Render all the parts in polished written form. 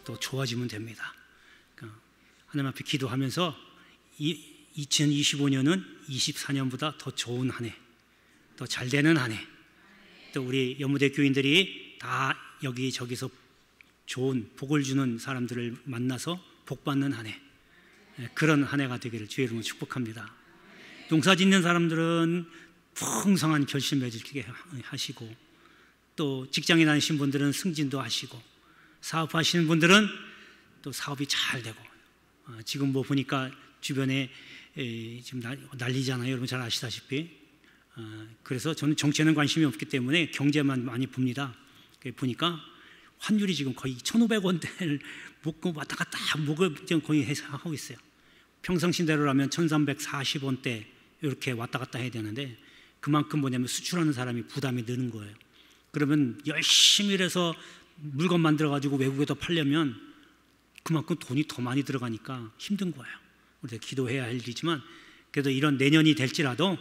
또 좋아지면 됩니다. 하나님 앞에 기도하면서 2025년은 24년보다 더 좋은 한 해, 더 잘 되는 한 해, 또 우리 연무대 교인들이 다 여기저기서 좋은 복을 주는 사람들을 만나서 복 받는 한 해, 그런 한 해가 되기를 주의 이름으로 축복합니다. 농사 짓는 사람들은 풍성한 결실 맺게 하시고, 또 직장에 다니신 분들은 승진도 하시고, 사업하시는 분들은 또 사업이 잘 되고, 지금 뭐 보니까 주변에 지금 난리잖아요. 여러분 잘 아시다시피. 그래서 저는 정치에는 관심이 없기 때문에 경제만 많이 봅니다. 보니까 환율이 지금 거의 1,500원대를 먹고 왔다 갔다 먹을 거의 하고 있어요. 평상시대로라면 1,340원대 이렇게 왔다 갔다 해야 되는데, 그만큼 뭐냐면 수출하는 사람이 부담이 느는 거예요. 그러면 열심히 일해서 물건 만들어 가지고 외국에도 팔려면 그만큼 돈이 더 많이 들어가니까 힘든 거예요. 우리가 기도해야 할 일이지만, 그래도 이런 내년이 될지라도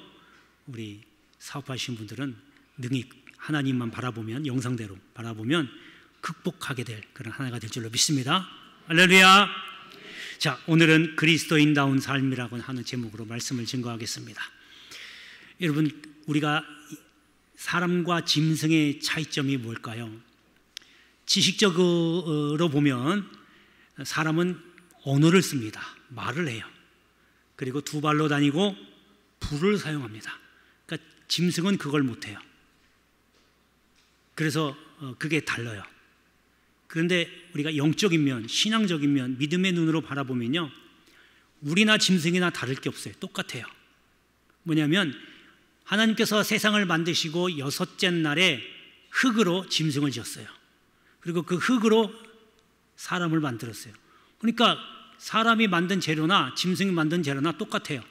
우리 사업하시는 분들은 능히 하나님만 바라보면, 영상대로 바라보면 극복하게 될 그런 하나가 될 줄로 믿습니다. 할렐루야. 자, 오늘은 그리스도인다운 삶이라고 하는 제목으로 말씀을 증거하겠습니다. 여러분, 우리가 사람과 짐승의 차이점이 뭘까요? 지식적으로 보면 사람은 언어를 씁니다. 말을 해요. 그리고 두 발로 다니고 불을 사용합니다. 그러니까 짐승은 그걸 못해요. 그래서 그게 달라요. 그런데 우리가 영적인 면, 신앙적인 면, 믿음의 눈으로 바라보면요, 우리나 짐승이나 다를 게 없어요. 똑같아요. 뭐냐면 하나님께서 세상을 만드시고 여섯째 날에 흙으로 짐승을 지었어요. 그리고 그 흙으로 사람을 만들었어요. 그러니까 사람이 만든 재료나 짐승이 만든 재료나 똑같아요.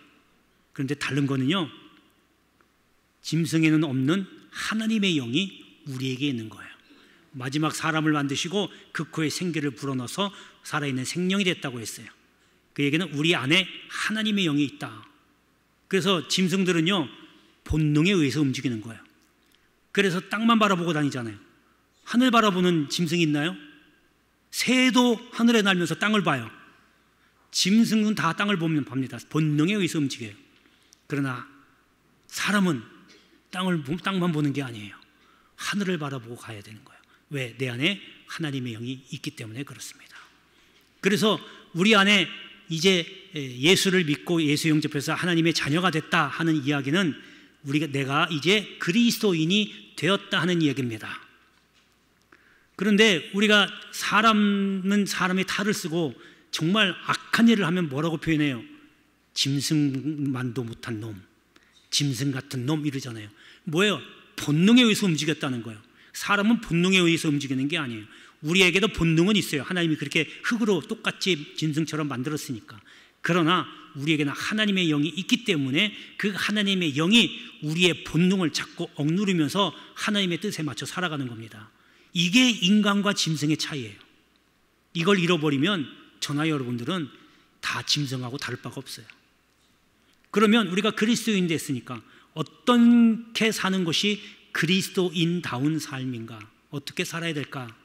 그런데 다른 거는요, 짐승에는 없는 하나님의 영이 우리에게 있는 거예요. 마지막 사람을 만드시고 그 코에 생기를 불어넣어서 살아있는 생명이 됐다고 했어요. 그 얘기는 우리 안에 하나님의 영이 있다. 그래서 짐승들은요, 본능에 의해서 움직이는 거예요. 그래서 땅만 바라보고 다니잖아요. 하늘 바라보는 짐승이 있나요? 새도 하늘에 날면서 땅을 봐요. 짐승은 다 땅을 보면 봅니다. 본능에 의해서 움직여요. 그러나 사람은 땅만 보는 게 아니에요. 하늘을 바라보고 가야 되는 거예요. 왜? 내 안에 하나님의 영이 있기 때문에 그렇습니다. 그래서 우리 안에 이제 예수를 믿고 예수 영접해서 하나님의 자녀가 됐다 하는 이야기는 내가 이제 그리스도인이 되었다 하는 이야기입니다. 그런데 우리가 사람은 사람의 탈을 쓰고 정말 악한 일을 하면 뭐라고 표현해요? 짐승만도 못한 놈, 짐승 같은 놈 이러잖아요. 뭐예요? 본능에 의해서 움직였다는 거예요. 사람은 본능에 의해서 움직이는 게 아니에요. 우리에게도 본능은 있어요. 하나님이 그렇게 흙으로 똑같이 짐승처럼 만들었으니까. 그러나 우리에게는 하나님의 영이 있기 때문에 그 하나님의 영이 우리의 본능을 자꾸 억누르면서 하나님의 뜻에 맞춰 살아가는 겁니다. 이게 인간과 짐승의 차이예요. 이걸 잃어버리면 저나 여러분들은 다 짐승하고 다를 바가 없어요. 그러면 우리가 그리스도인 됐으니까 어떻게 사는 것이 그리스도인다운 삶인가? 어떻게 살아야 될까?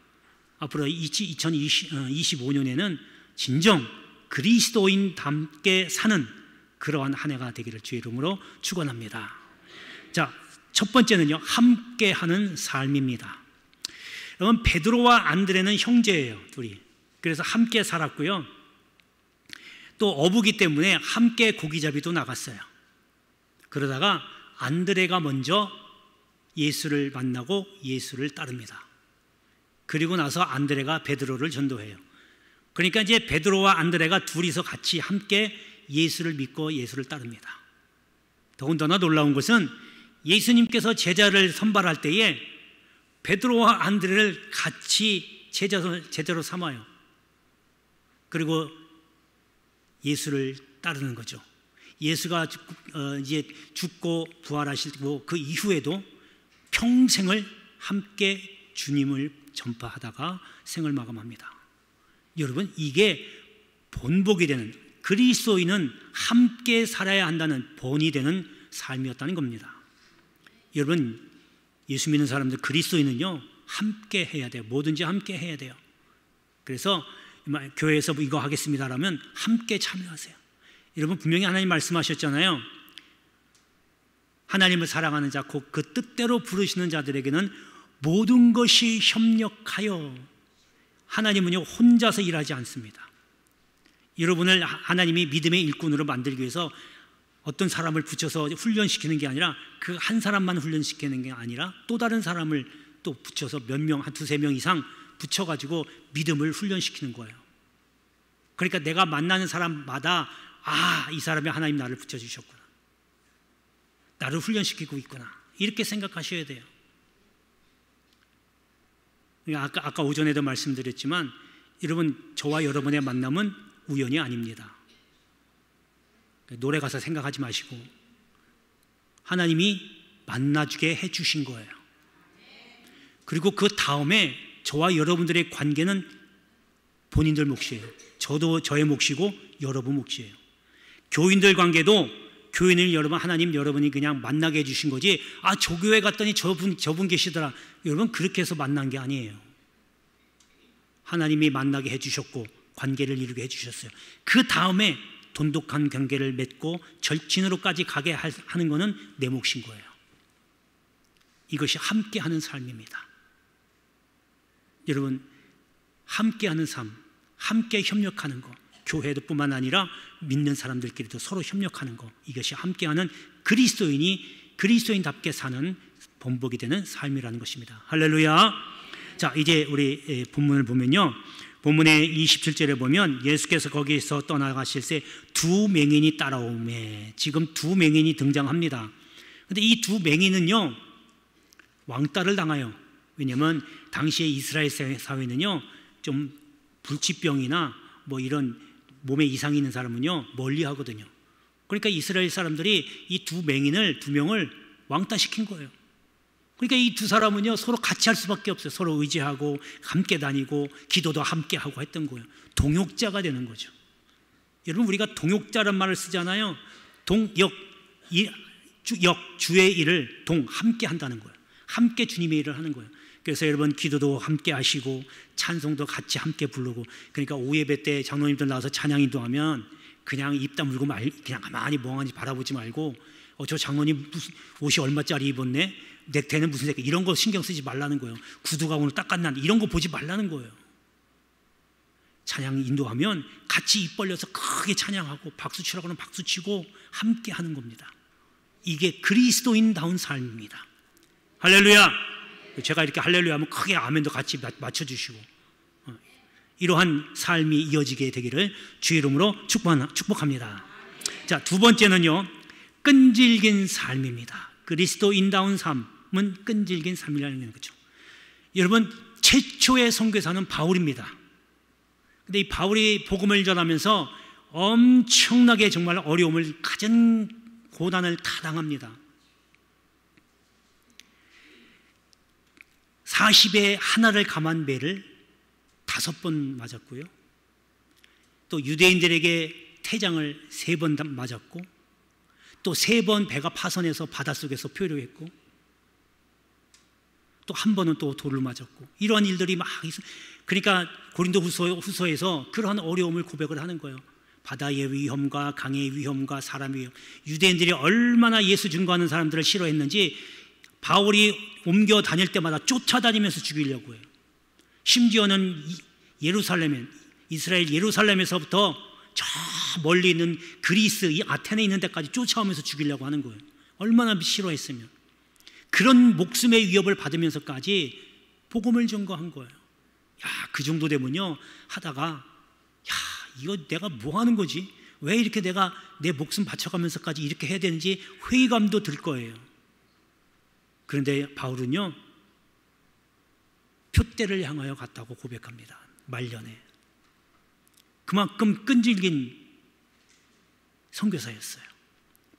앞으로 2025년에는 진정 그리스도인답게 사는 그러한 한 해가 되기를 주의 이름으로 축원합니다. 자, 첫 번째는요, 함께하는 삶입니다. 여러분, 베드로와 안드레는 형제예요, 둘이. 그래서 함께 살았고요. 또 어부기 때문에 함께 고기잡이도 나갔어요. 그러다가 안드레가 먼저 예수를 만나고 예수를 따릅니다. 그리고 나서 안드레가 베드로를 전도해요. 그러니까 이제 베드로와 안드레가 둘이서 같이 함께 예수를 믿고 예수를 따릅니다. 더군다나 놀라운 것은 예수님께서 제자를 선발할 때에 베드로와 안드레를 같이 제자로 삼아요. 그리고 예수를 따르는 거죠. 예수가 이제 죽고 부활하시고 그 이후에도 평생을 함께 주님을 전파하다가 생을 마감합니다. 여러분, 이게 본보기 되는, 그리스도인은 함께 살아야 한다는 본이 되는 삶이었다는 겁니다. 여러분, 예수 믿는 사람들, 그리스도인은요 함께 해야 돼요. 뭐든지 함께 해야 돼요. 그래서 교회에서 이거 하겠습니다라면 함께 참여하세요. 여러분, 분명히 하나님 말씀하셨잖아요. 하나님을 사랑하는 자, 곧 그 뜻대로 부르시는 자들에게는 모든 것이 협력하여. 하나님은요, 혼자서 일하지 않습니다. 여러분을 하나님이 믿음의 일꾼으로 만들기 위해서 어떤 사람을 붙여서 훈련시키는 게 아니라, 그 한 사람만 훈련시키는 게 아니라 또 다른 사람을 또 붙여서 몇 명, 한 두세 명 이상 붙여가지고 믿음을 훈련시키는 거예요. 그러니까 내가 만나는 사람마다 이 사람이 하나님 나를 붙여주셨구나, 나를 훈련시키고 있구나, 이렇게 생각하셔야 돼요. 아까 오전에도 말씀드렸지만, 여러분, 저와 여러분의 만남은 우연이 아닙니다. 노래 가사 생각하지 마시고 하나님이 만나주게 해주신 거예요. 그리고 그 다음에 저와 여러분들의 관계는 본인들 몫이에요. 저도 저의 몫이고 여러분 몫이에요. 교인들 관계도 교인을 여러분, 하나님 여러분이 그냥 만나게 해주신 거지, 저 교회 갔더니 저분 계시더라, 여러분 그렇게 해서 만난 게 아니에요. 하나님이 만나게 해주셨고 관계를 이루게 해주셨어요. 그 다음에 돈독한 관계를 맺고 절친으로까지 가게 하는 것은 내 몫인 거예요. 이것이 함께하는 삶입니다. 여러분, 함께하는 삶, 함께 협력하는 것, 교회뿐만 아니라 믿는 사람들끼리도 서로 협력하는 것, 이것이 함께하는 그리스도인답게 사는 본보기 되는 삶이라는 것입니다. 할렐루야. 자, 이제 우리 본문을 보면요, 본문의 27절에 보면 예수께서 거기에서 떠나가실 때 두 맹인이 따라오매. 지금 두 맹인이 등장합니다. 그런데 이 두 맹인은요, 왕따를 당해요. 왜냐하면 당시에 이스라엘 사회는요, 좀 불치병이나 뭐 이런 몸에 이상이 있는 사람은요 멀리 하거든요. 그러니까 이스라엘 사람들이 이 두 맹인을, 두 명을 왕따시킨 거예요. 그러니까 이 두 사람은요 서로 같이 할 수밖에 없어요. 서로 의지하고 함께 다니고 기도도 함께 하고 했던 거예요. 동역자가 되는 거죠. 여러분, 우리가 동역자란 말을 쓰잖아요. 주의 일을 함께 한다는 거예요. 함께 주님의 일을 하는 거예요. 그래서 여러분, 기도도 함께 하시고 찬송도 같이 함께 부르고, 그러니까 오예배 때 장로님들 나와서 찬양 인도하면 그냥 입 다물고 그냥 가만히 멍하니 바라보지 말고, 저 장로님 무슨 옷이 얼마짜리 입었네, 넥타이는 무슨 색깔, 이런 거 신경 쓰지 말라는 거예요. 구두가 오늘 닦았나, 이런 거 보지 말라는 거예요. 찬양 인도하면 같이 입 벌려서 크게 찬양하고 박수 치라고는 박수 치고 함께 하는 겁니다. 이게 그리스도인다운 삶입니다. 할렐루야. 제가 이렇게 할렐루야 하면 크게 아멘도 같이 맞춰주시고, 이러한 삶이 이어지게 되기를 주의 이름으로 축복합니다. 자, 두 번째는요, 끈질긴 삶입니다. 그리스도인다운 삶은 끈질긴 삶이라는 거죠. 여러분, 최초의 선교사는 바울입니다. 근데 이 바울이 복음을 전하면서 엄청나게 정말 어려움을, 가진 고난을 타당합니다. 40에 하나를 감한 매를 5번 맞았고요. 또 유대인들에게 태장을 3번 맞았고, 또 3번 배가 파손해서 바닷속에서 표류했고, 또 한 번은 또 돌을 맞았고, 이러한 일들이 막 있어요. 그러니까 고린도 후서에서 그러한 어려움을 고백을 하는 거예요. 바다의 위험과 강의 위험과 사람의 위험. 유대인들이 얼마나 예수 증거하는 사람들을 싫어했는지 바울이 옮겨 다닐 때마다 쫓아다니면서 죽이려고 해요. 심지어는 이스라엘 예루살렘에서부터 저 멀리 있는 그리스, 이 아테네에 있는 데까지 쫓아오면서 죽이려고 하는 거예요. 얼마나 싫어했으면. 그런 목숨의 위협을 받으면서까지 복음을 전거한 거예요. 그 정도 되면요, 하다가 이거 내가 뭐 하는 거지? 왜 이렇게 내가 내 목숨 바쳐가면서까지 이렇게 해야 되는지 회의감도 들 거예요. 그런데 바울은요, 표대를 향하여 갔다고 고백합니다. 말년에. 그만큼 끈질긴 선교사였어요.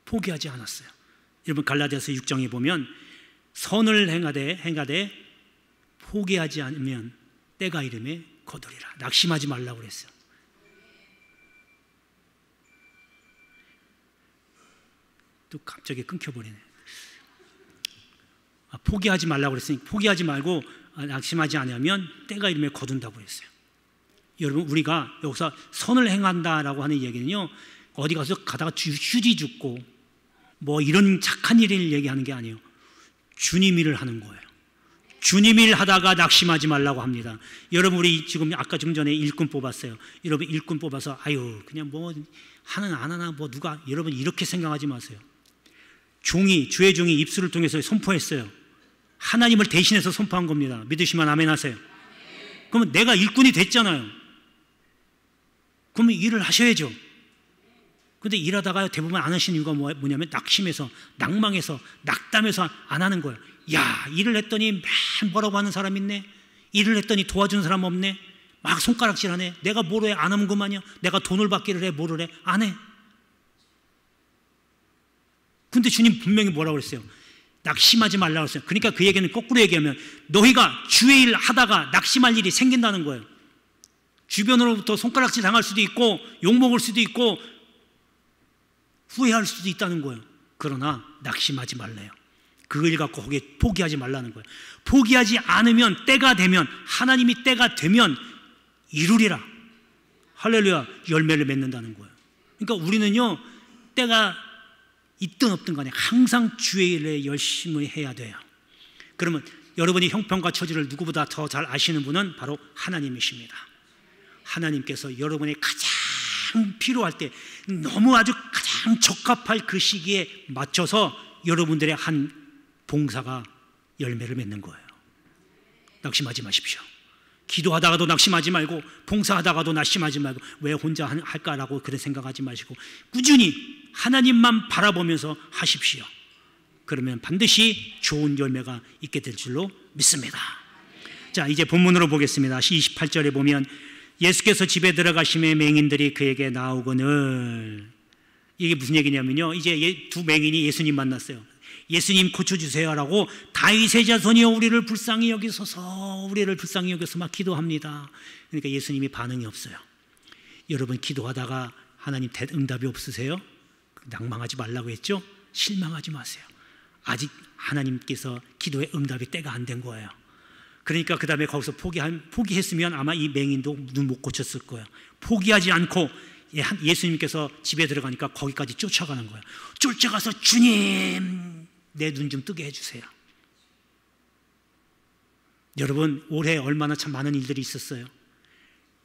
포기하지 않았어요. 여러분, 갈라디아서 6장에 보면 선을 행하되 포기하지 않으면 때가 이름에 거두리라. 낙심하지 말라고 그랬어요. 또 갑자기 끊겨버리네. 포기하지 말라고 그랬으니 포기하지 말고 낙심하지 않으면 때가 이름에 거둔다고 그랬어요. 여러분, 우리가 여기서 선을 행한다라고 하는 얘기는요, 어디 가서 가다가 휴지 줍고 뭐 이런 착한 일을 얘기하는 게 아니에요. 주님 일을 하는 거예요. 주님 일 하다가 낙심하지 말라고 합니다. 여러분, 우리 지금 아까 좀 전에 일꾼 뽑았어요. 여러분, 일꾼 뽑아서 아유 그냥 뭐 하는 안 하나 뭐 누가, 여러분 이렇게 생각하지 마세요. 주의 종이 입술을 통해서 선포했어요. 하나님을 대신해서 선포한 겁니다. 믿으시면 아멘 하세요. 그러면 내가 일꾼이 됐잖아요. 그러면 일을 하셔야죠. 근데 일하다가 대부분 안 하시는 이유가 뭐냐면 낙심해서, 낭망해서, 낙담해서 안 하는 거예요. 야, 일을 했더니 맨 뭐라고 하는 사람 있네. 일을 했더니 도와주는 사람 없네. 막 손가락질하네. 내가 뭐로 해? 안 하면 그만이야. 내가 돈을 받기를 해? 뭐를 해? 안 해. 근데 주님 분명히 뭐라고 그랬어요? 낙심하지 말라고 했어요. 그러니까 그 얘기는 거꾸로 얘기하면 너희가 주의 일 하다가 낙심할 일이 생긴다는 거예요. 주변으로부터 손가락질 당할 수도 있고 욕먹을 수도 있고 후회할 수도 있다는 거예요. 그러나 낙심하지 말래요. 그 일 갖고 거기에 포기하지 말라는 거예요. 포기하지 않으면 때가 되면, 하나님이 때가 되면 이루리라. 할렐루야. 열매를 맺는다는 거예요. 그러니까 우리는요, 때가 있든 없든 간에 항상 주의 일에 열심히 해야 돼요. 그러면 여러분이 형편과 처지를 누구보다 더 잘 아시는 분은 바로 하나님이십니다. 하나님께서 여러분이 가장 필요할 때, 너무 아주 가장 적합할 그 시기에 맞춰서 여러분들의 한 봉사가 열매를 맺는 거예요. 낙심하지 마십시오. 기도하다가도 낙심하지 말고, 봉사하다가도 낙심하지 말고, 왜 혼자 할까라고 그런 생각하지 마시고 꾸준히 하나님만 바라보면서 하십시오. 그러면 반드시 좋은 열매가 있게 될 줄로 믿습니다. 자, 이제 본문으로 보겠습니다. 28절에 보면 예수께서 집에 들어가심에 맹인들이 그에게 나오거늘. 이게 무슨 얘기냐면요, 이제 두 맹인이 예수님 만났어요. 예수님 고쳐주세요라고, 다윗의 자손이여 우리를 불쌍히 여기소서, 우리를 불쌍히 여기서 막 기도합니다. 그러니까 예수님이 반응이 없어요. 여러분, 기도하다가 하나님 응답이 없으세요? 낭망하지 말라고 했죠? 실망하지 마세요. 아직 하나님께서 기도의 응답이 때가 안 된 거예요. 그러니까 그 다음에 거기서 포기했으면 아마 이 맹인도 눈 못 고쳤을 거예요. 포기하지 않고 예수님께서 집에 들어가니까 거기까지 쫓아가는 거예요. 쫓아가서 주님, 내 눈 좀 뜨게 해주세요. 여러분, 올해 얼마나 참 많은 일들이 있었어요.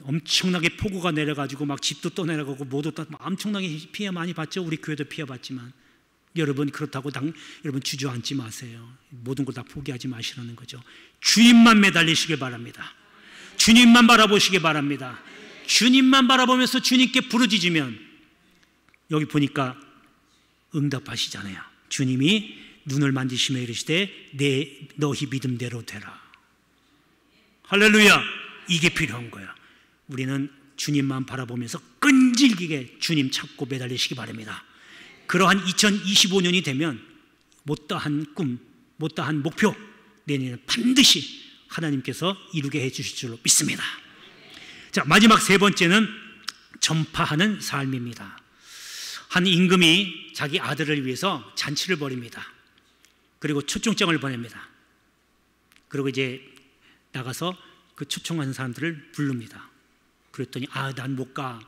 엄청나게 폭우가 내려가지고 막 집도 떠내려가고 모두 엄청나게 피해 많이 봤죠. 우리 교회도 피해 봤지만, 여러분 그렇다고 여러분 주저앉지 마세요. 모든 걸 다 포기하지 마시라는 거죠. 주님만 매달리시길 바랍니다. 주님만 바라보시기 바랍니다. 주님만 바라보면서 주님께 부르짖으면, 여기 보니까 응답하시잖아요. 주님이 눈을 만지시며 이르시되 너희 믿음대로 되라. 할렐루야. 이게 필요한 거야. 우리는 주님만 바라보면서 끈질기게 주님 찾고 매달리시기 바랍니다. 그러한 2025년이 되면 못다한 꿈, 못다한 목표, 내년에 반드시 하나님께서 이루게 해주실 줄로 믿습니다. 자, 마지막 세 번째는 전파하는 삶입니다. 한 임금이 자기 아들을 위해서 잔치를 벌입니다. 그리고 초청장을 보냅니다. 그리고 이제 나가서 그 초청하는 사람들을 부릅니다. 그랬더니 난 못 가.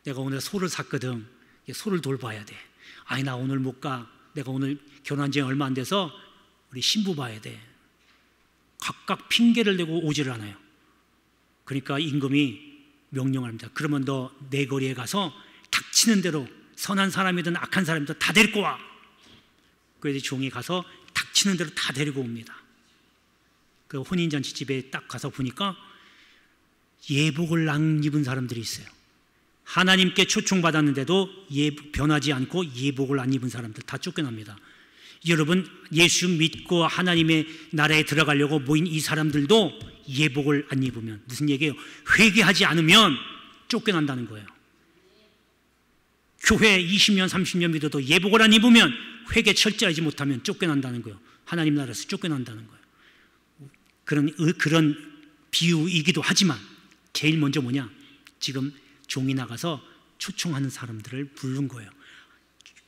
내가 오늘 소를 샀거든. 소를 돌봐야 돼. 아니 나 오늘 못 가. 내가 오늘 결혼한 지 얼마 안 돼서 우리 신부 봐야 돼. 각각 핑계를 대고 오지를 않아요. 그러니까 임금이 명령합니다. 그러면 너 내 거리에 가서 닥치는 대로, 선한 사람이든 악한 사람이든 다 데리고 와. 그래서 종이 가서 닥치는 대로 다 데리고 옵니다. 그 혼인잔치 집에 딱 가서 보니까 예복을 안 입은 사람들이 있어요. 하나님께 초청받았는데도 변하지 않고 예복을 안 입은 사람들 다 쫓겨납니다. 여러분, 예수 믿고 하나님의 나라에 들어가려고 모인 이 사람들도 예복을 안 입으면, 무슨 얘기예요? 회개하지 않으면 쫓겨난다는 거예요. 교회 20년 30년 믿어도 예복을 안 입으면, 회개 철저하지 못하면 쫓겨난다는 거예요. 하나님 나라에서 쫓겨난다는 거예요. 그런 비유이기도 하지만 제일 먼저 뭐냐, 지금 종이 나가서 초청하는 사람들을 부른 거예요.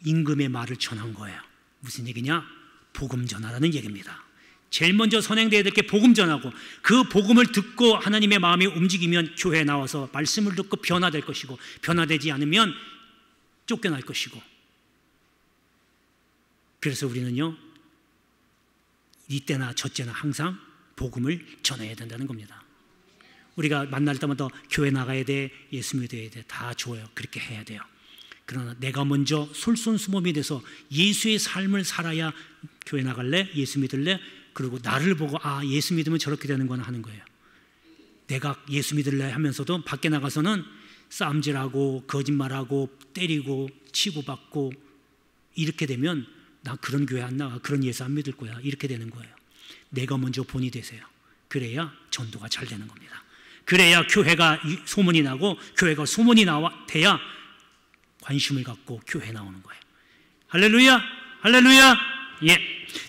임금의 말을 전한 거예요. 무슨 얘기냐? 복음 전하라는 얘기입니다. 제일 먼저 선행되어야 될 게 복음 전하고, 그 복음을 듣고 하나님의 마음이 움직이면 교회에 나와서 말씀을 듣고 변화될 것이고, 변화되지 않으면 쫓겨날 것이고. 그래서 우리는요, 이때나 저때나 항상 복음을 전해야 된다는 겁니다. 우리가 만날 때마다 교회 나가야 돼, 예수 믿어야 돼, 다 좋아요. 그렇게 해야 돼요. 그러나 내가 먼저 솔선수범이 돼서 예수의 삶을 살아야 교회 나갈래? 예수 믿을래? 그리고 나를 보고 아, 예수 믿으면 저렇게 되는구나 하는 거예요. 내가 예수 믿을래 하면서도 밖에 나가서는 싸움질하고 거짓말하고 때리고 치고받고 이렇게 되면 나 그런 교회 안 나가, 그런 예수 안 믿을 거야, 이렇게 되는 거예요. 내가 먼저 본이 되세요. 그래야 전도가 잘 되는 겁니다. 그래야 교회가 소문이 나고, 교회가 소문이 돼야 관심을 갖고 교회에 나오는 거예요. 할렐루야, 할렐루야. 예.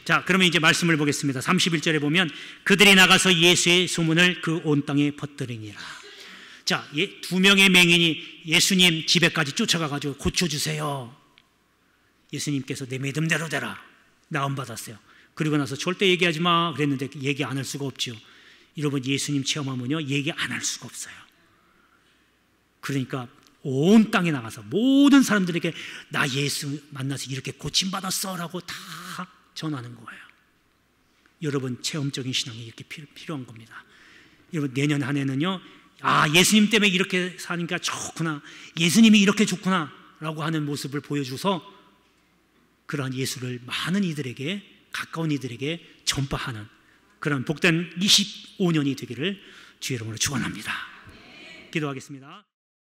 자, 그러면 이제 말씀을 보겠습니다. 31절에 보면 그들이 나가서 예수의 소문을 그 온 땅에 퍼뜨리니라. 자, 두 명의 맹인이 예수님 집에까지 쫓아가가지고 고쳐주세요. 예수님께서 내 믿음대로 되라, 나음 받았어요. 그리고 나서 절대 얘기하지 마 그랬는데 얘기 안 할 수가 없죠. 여러분, 예수님 체험하면요, 얘기 안 할 수가 없어요. 그러니까 온 땅에 나가서 모든 사람들에게 나 예수 만나서 이렇게 고침받았어 라고 다 전하는 거예요. 여러분, 체험적인 신앙이 이렇게 필요한 겁니다. 여러분, 내년 한 해는요, 아, 예수님 때문에 이렇게 사니까 좋구나, 예수님이 이렇게 좋구나 라고 하는 모습을 보여줘서 그러한 예수를 많은 이들에게, 가까운 이들에게 전파하는 그런 복된 25년이 되기를 주의 이름으로 축원합니다. 기도하겠습니다.